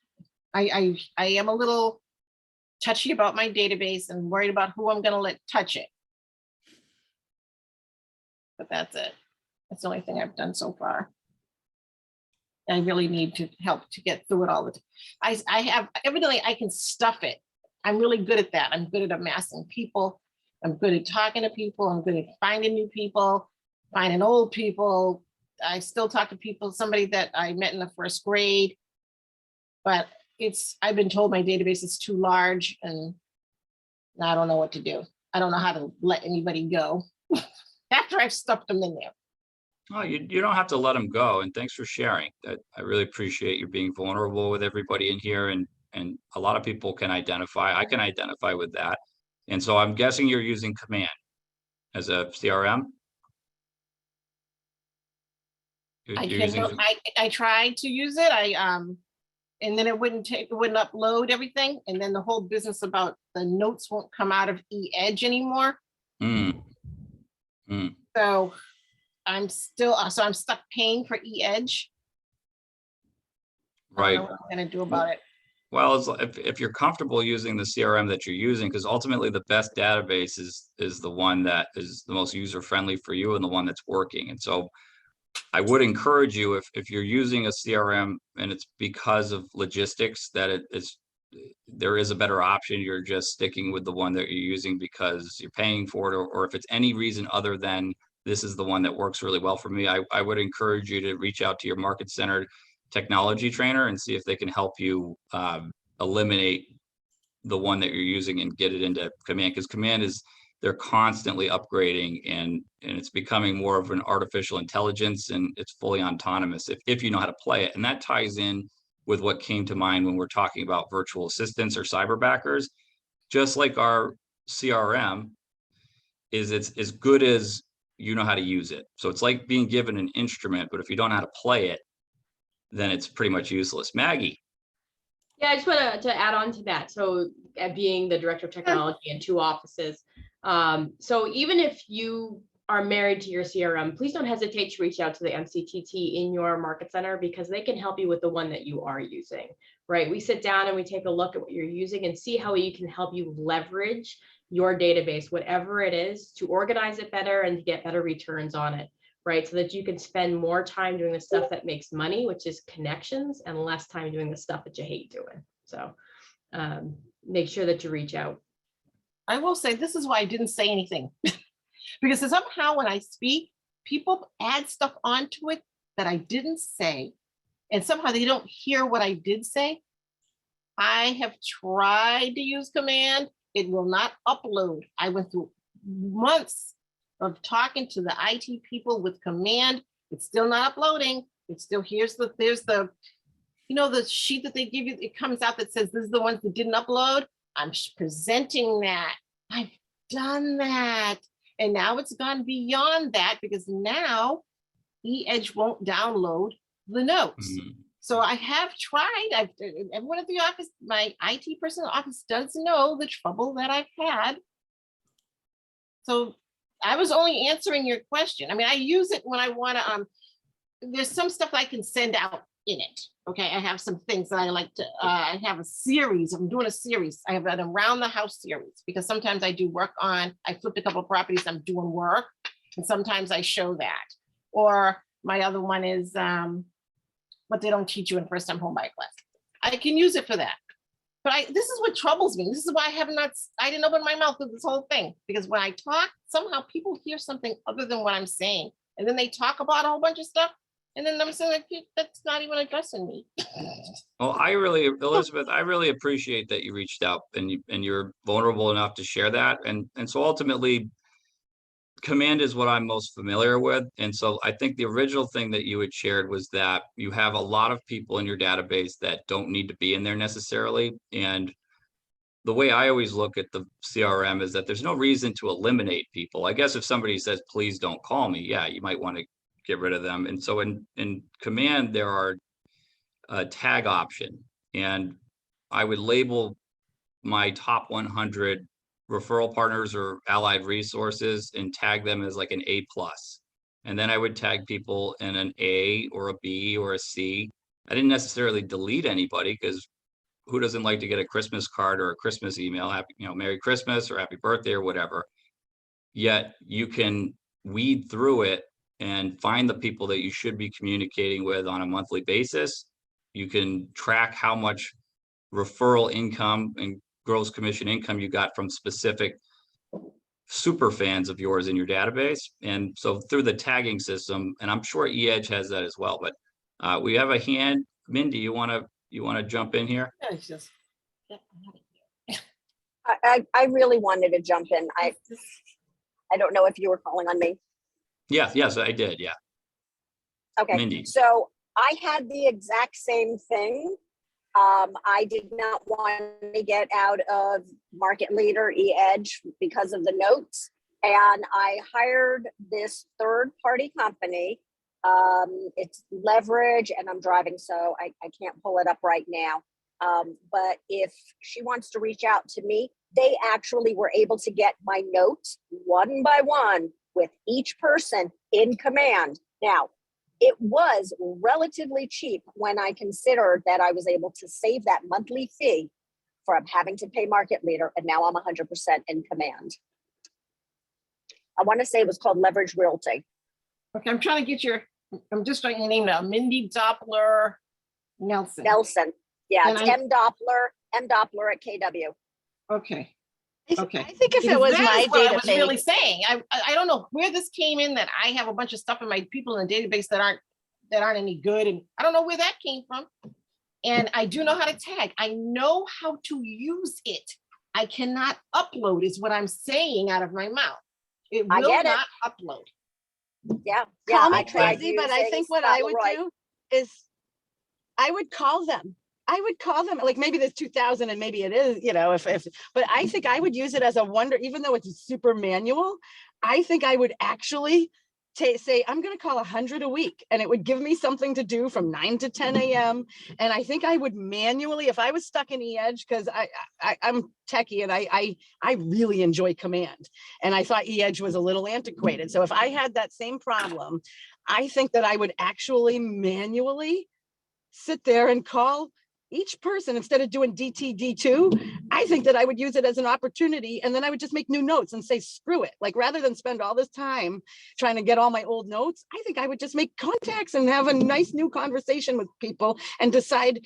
I am a little touchy about my database and worried about who I'm gonna let touch it. But that's it. That's the only thing I've done so far. I really need to help to get through it all the time. I have, evidently I can stuff it. I'm really good at that. I'm good at amassing people. I'm good at talking to people. I'm good at finding new people, finding old people. I still talk to people, somebody that I met in the first grade, but I've been told my database is too large and I don't know what to do. I don't know how to let anybody go after I've stuffed them in there. Oh, you don't have to let them go. And thanks for sharing. That I really appreciate you being vulnerable with everybody in here. And a lot of people can identify. I can identify with that. And so I'm guessing you're using Command as a CRM. I tried to use it. And then it wouldn't upload everything. And then the whole business about the notes won't come out of eEdge anymore. So I'm stuck paying for eEdge. Right. I don't know what I'm gonna do about it. Well, if you're comfortable using the CRM that you're using, because ultimately the best database is the one that is the most user-friendly for you and the one that's working. And so I would encourage you, if you're using a CRM and it's because of logistics, that there is a better option. You're just sticking with the one that you're using because you're paying for it, or if it's any reason other than this is the one that works really well for me, I would encourage you to reach out to your market center technology trainer and see if they can help you eliminate the one that you're using and get it into Command, because Command they're constantly upgrading and it's becoming more of an artificial intelligence, and it's fully autonomous if you know how to play it. And that ties in with what came to mind when we're talking about virtual assistants or cyberbackers. Just like our CRM it's as good as you know how to use it. So it's like being given an instrument, but if you don't know how to play it, then it's pretty much useless. Maggie. Yeah, I just want to add on to that. So being the director of technology in 2 offices. So even if you are married to your CRM, please don't hesitate to reach out to the MCTT in your market center, because they can help you with the one that you are using, right? We sit down and we take a look at what you're using and see how we can help you leverage your database, whatever it is, to organize it better and to get better returns on it, right? So that you can spend more time doing the stuff that makes money, which is connections, and less time doing the stuff that you hate doing. So make sure that you reach out. I will say, this is why I didn't say anything. Because somehow when I speak, people add stuff onto it that I didn't say. And somehow they don't hear what I did say. I have tried to use Command. It will not upload. I went through months of talking to the IT people with Command. It's still not uploading. It's still, there's the, you know, the sheet that they give you, it comes out that says this is the ones that didn't upload. I'm presenting that. I've done that. And now it's gone beyond that, because now eEdge won't download the notes. So I have tried. Everyone at the office, my IT person in the office does know the trouble that I've had. So I was only answering your question. I mean, I use it when I want to, there's some stuff I can send out in it. Okay, I have some things that I like to, I have a series, I'm doing a series. I have an around the house series because sometimes I do work on, I flipped a couple of properties, I'm doing work. And sometimes I show that. Or my other one is what they don't teach you in first time home buyer class. I can use it for that. But this is what troubles me. This is why I didn't open my mouth with this whole thing. Because when I talk, somehow people hear something other than what I'm saying. And then they talk about a whole bunch of stuff. And then I'm saying, like, that's not even addressing me. Well, Elizabeth, I really appreciate that you reached out and you're vulnerable enough to share that. And so ultimately, command is what I'm most familiar with. And so I think the original thing that you had shared was that you have a lot of people in your database that don't need to be in there necessarily. And the way I always look at the CRM is that there's no reason to eliminate people. I guess if somebody says, please don't call me, yeah, you might want to get rid of them. And so in command, there are a tag option, and I would label my top 100 referral partners or allied resources and tag them as like an A+. And then I would tag people in an A or a B or a C. I didn't necessarily delete anybody because who doesn't like to get a Christmas card or a Christmas email, happy, Merry Christmas or happy birthday or whatever. Yet you can weed through it and find the people that you should be communicating with on a monthly basis. You can track how much referral income and gross commission income you got from specific super fans of yours in your database. And so through the tagging system, and I'm sure eEdge has that as well, but we have a hand. Mindy, you want to jump in here? I really wanted to jump in. I don't know if you were calling on me. Yes, I did. Yeah. Okay. Mindy. So I had the exact same thing. I did not want to get out of Market Leader eEdge because of the notes. And I hired this third-party company. It's Leverage, and I'm driving, so I can't pull it up right now. But if she wants to reach out to me, they actually were able to get my notes one by one with each person in command. Now, it was relatively cheap when I considered that I was able to save that monthly fee from having to pay Market Leader, and now I'm 100% in command. I want to say it was called Leverage Realty. Okay, I'm trying to get I'm just writing your name now, Mindy Doppler Nelson. Nelson, yeah, And it's M Doppler at KW. Okay. Okay. I think if it was my what I was database, really saying, I don't know where this came in, that I have a bunch of stuff in my people in the database that aren't any good, and I don't know where that came from. And I do know how to tag. I know how to use it. I cannot upload is what I'm saying out of my mouth. It I will get it. not upload. Yeah, call I me tried crazy, but I using think what Scott I would Leroy. do is I would call them. Like maybe there's 2,000 and maybe it is, but I think I would use it as a wonder, even though it's super manual. I think I would actually say, I'm going to call 100 a week, and it would give me something to do from 9 to 10 a.m. And I think I would manually, if I was stuck in eEdge, because I'm techie and I really enjoy command. And I thought eEdge was a little antiquated. So if I had that same problem, I think that I would actually manually sit there and call each person instead of doing DTD2. I think that I would use it as an opportunity, and then I would just make new notes and say, screw it. Like, rather than spend all this time trying to get all my old notes, I think I would just make contacts and have a nice new conversation with people and decide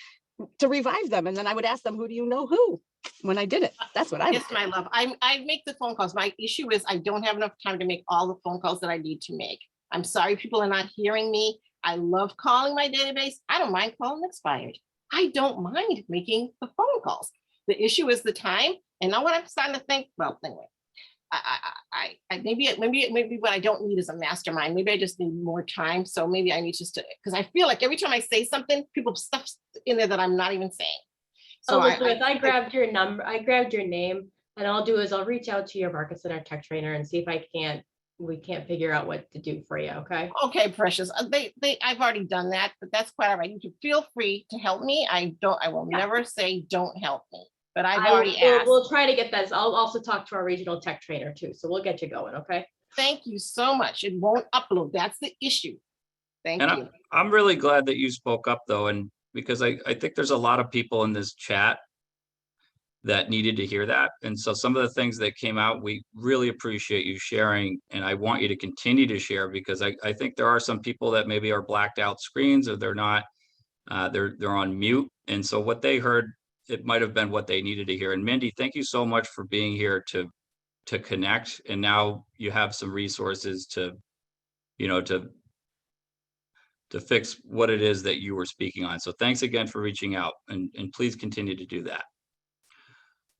to revive them. And then I would ask them, who do you know who? When I did it. That's what I would Yes, my love. I make the phone calls. My issue is I don't have enough time to make all the phone calls that I need to make. I'm sorry people are not hearing me. I love calling my database. I don't mind calling expired. I don't mind making the phone calls. The issue is the time. And now what I'm starting to think, well, anyway, maybe what I don't need is a mastermind. Maybe I just need more time. So maybe I need just to, because I feel like every time I say something, people stuff in there that I'm not even saying. So Elizabeth, I grabbed your number, I grabbed your name, and I'll do is I'll reach out to your Market Center tech trainer and see if we can't figure out what to do for you. Okay. Okay, precious. I've already done that, but that's quite all right. You can feel free to help me. I will never say don't help me, but I've already asked. We'll try to get this. I'll also talk to our regional tech trainer too. So we'll get you going. Okay. Thank you so much. It won't upload. That's the issue. Thank And you. I'm really glad that you spoke up though, and because I think there's a lot of people in this chat that needed to hear that. And so some of the things that came out, we really appreciate you sharing. And I want you to continue to share because I think there are some people that maybe are blacked out screens or they're not, they're on mute. And so what they heard, it might have been what they needed to hear. And Mindy, thank you so much for being here to connect. And now you have some resources to, you know, to fix what it is that you were speaking on. So thanks again for reaching out and please continue to do that.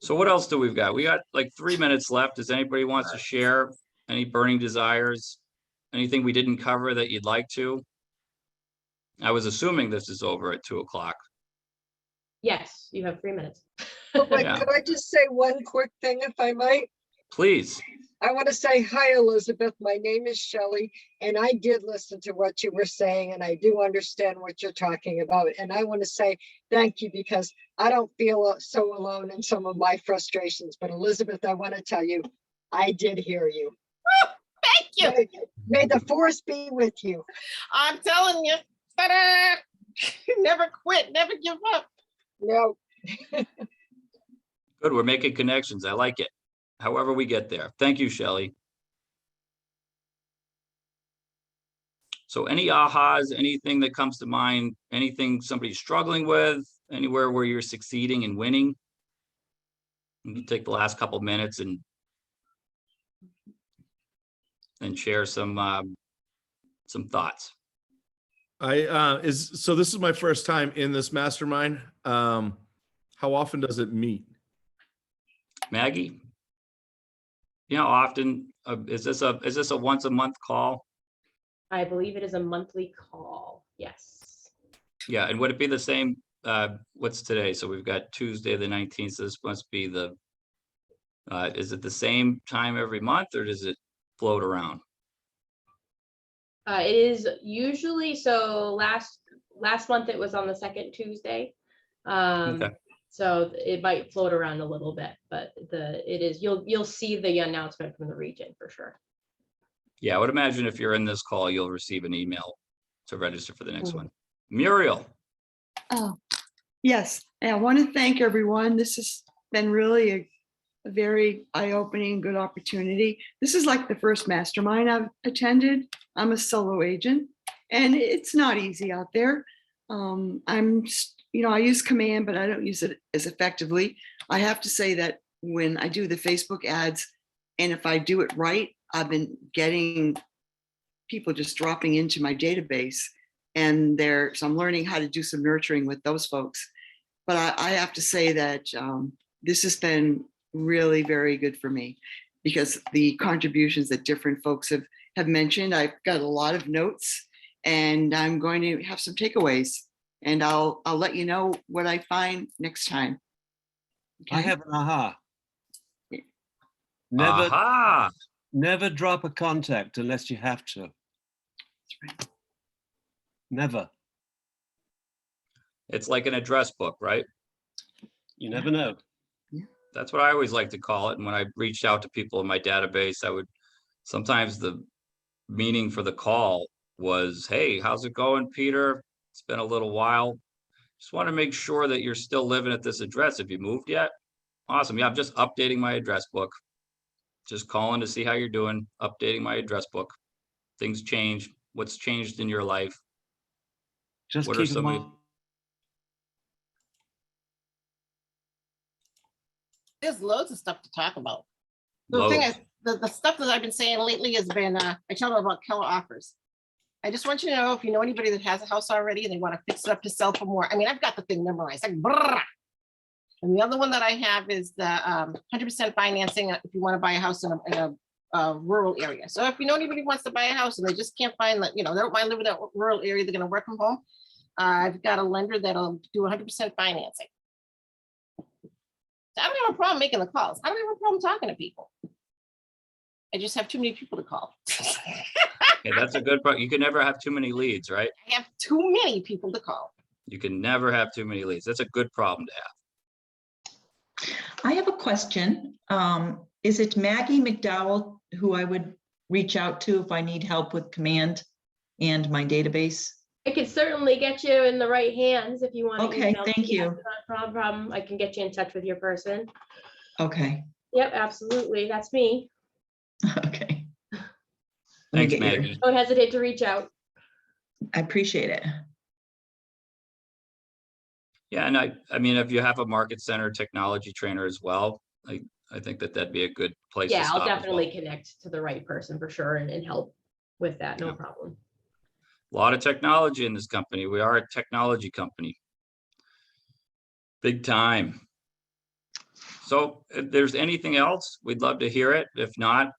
So what else do we've got? We got like 3 minutes left. Does anybody wants to share any burning desires? Anything we didn't cover that you'd like to? I was assuming this is over at 2 o'clock. Yes, you have 3 minutes. Oh, but Yeah. could I just say one quick thing, if I might? Please. I want to say hi, Elizabeth. My name is Shelley, and I did listen to what you were saying, and I do understand what you're talking about. And I want to say thank you because I don't feel so alone in some of my frustrations. But Elizabeth, I want to tell you, I did hear you. Thank you. May the force be with you. I'm telling you, ta-da! Never quit, never give up. No. Good. We're making connections. I like it. However we get there. Thank you, Shelley. So any ahas, anything that comes to mind, anything somebody's struggling with, anywhere where you're succeeding and winning? You can take the last couple minutes and share some thoughts. So this is my first time in this mastermind. How often does it meet? Maggie? You know, often is this a once a month call? I believe it is a monthly call. Yes. Yeah, and would it be the same? What's today? So we've got Tuesday the 19th. So this must be the. Is it the same time every month, or does it float around? It is usually so. Last month it was on the second Tuesday. Okay. So it might float around a little bit, but you'll see the announcement from the region for sure. Yeah, I would imagine if you're in this call, you'll receive an email to register for the next one. Muriel. Oh, yes. And I want to thank everyone. This has been really a very eye-opening, good opportunity. This is like the first mastermind I've attended. I'm a solo agent and it's not easy out there. I use Command, but I don't use it as effectively. I have to say that when I do the Facebook ads, and if I do it right, I've been getting people just dropping into my database, and so I'm learning how to do some nurturing with those folks. But I have to say that this has been really very good for me because the contributions that different folks have mentioned, I've got a lot of notes, and I'm going to have some takeaways. And I'll let you know what I find next time. I have an aha. Never drop a contact unless you have to. That's right. Never. It's like an address book, right? You never know. That's what I always like to call it. And when I reached out to people in my database, sometimes the meaning for the call was, hey, how's it going, Peter? It's been a little while. Just want to make sure that you're still living at this address. Have you moved yet? Awesome. Yeah, I'm just updating my address book. Just calling to see how you're doing, updating my address book. Things change. What's changed in your life? Just what keep are some of There's loads of stuff to talk about. The thing is, the stuff that I've been saying lately has been, I tell them about Keller offers. I just want you to know if you know anybody that has a house already and they want to fix it up to sell for more. I mean, I've got the thing memorized. Like, brrr. And the other one that I have is the 100% financing if you want to buy a house in a rural area. So if you know anybody who wants to buy a house and they just can't find that, they don't mind living in a rural area, they're going to work from home. I've got a lender that'll do 100% financing. So I don't have a problem making the calls. I don't have a problem talking to people. I just have too many people to call. Yeah, that's a good part. You can never have too many leads, right? I have too many people to call. You can never have too many leads. That's a good problem to have. I have a question. Is it Maggie McDowell who I would reach out to if I need help with Command? and my database? I could certainly get you in the right hands if you want to. Okay, thank you. Not a problem. I can get you in touch with your person. Okay, Yep, absolutely. That's me. okay. Let me Thanks, get your- Maggie. Don't hesitate to reach out. I appreciate it. Yeah, and I mean, if you have a market center technology trainer as well, I think that that'd be a good place to Yeah, I'll stop as well. definitely connect to the right person for sure and help with that. No problem. A lot of technology in this company. We are a technology company. Big time. So if there's anything else, we'd love to hear it. If not,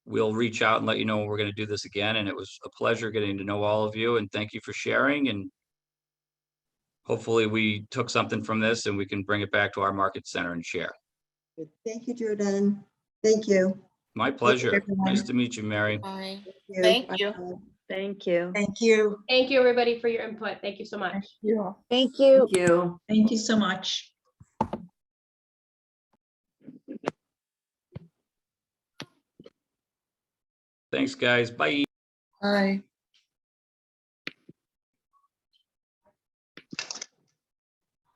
we'll reach out and let you know when we're going to do this again. And it was a pleasure getting to know all of you, and thank you for sharing. And hopefully we took something from this and we can bring it back to our market center and share. Thank you, Jordan. Thank you. My pleasure. everyone. Nice to meet you, Mary. Thank Bye. you. Thank you. Thank you. Thank you, everybody, for your input. Thank you so much. Thank you. Thank you. Thank you. Thank you so much. Thanks, guys. Bye. Bye.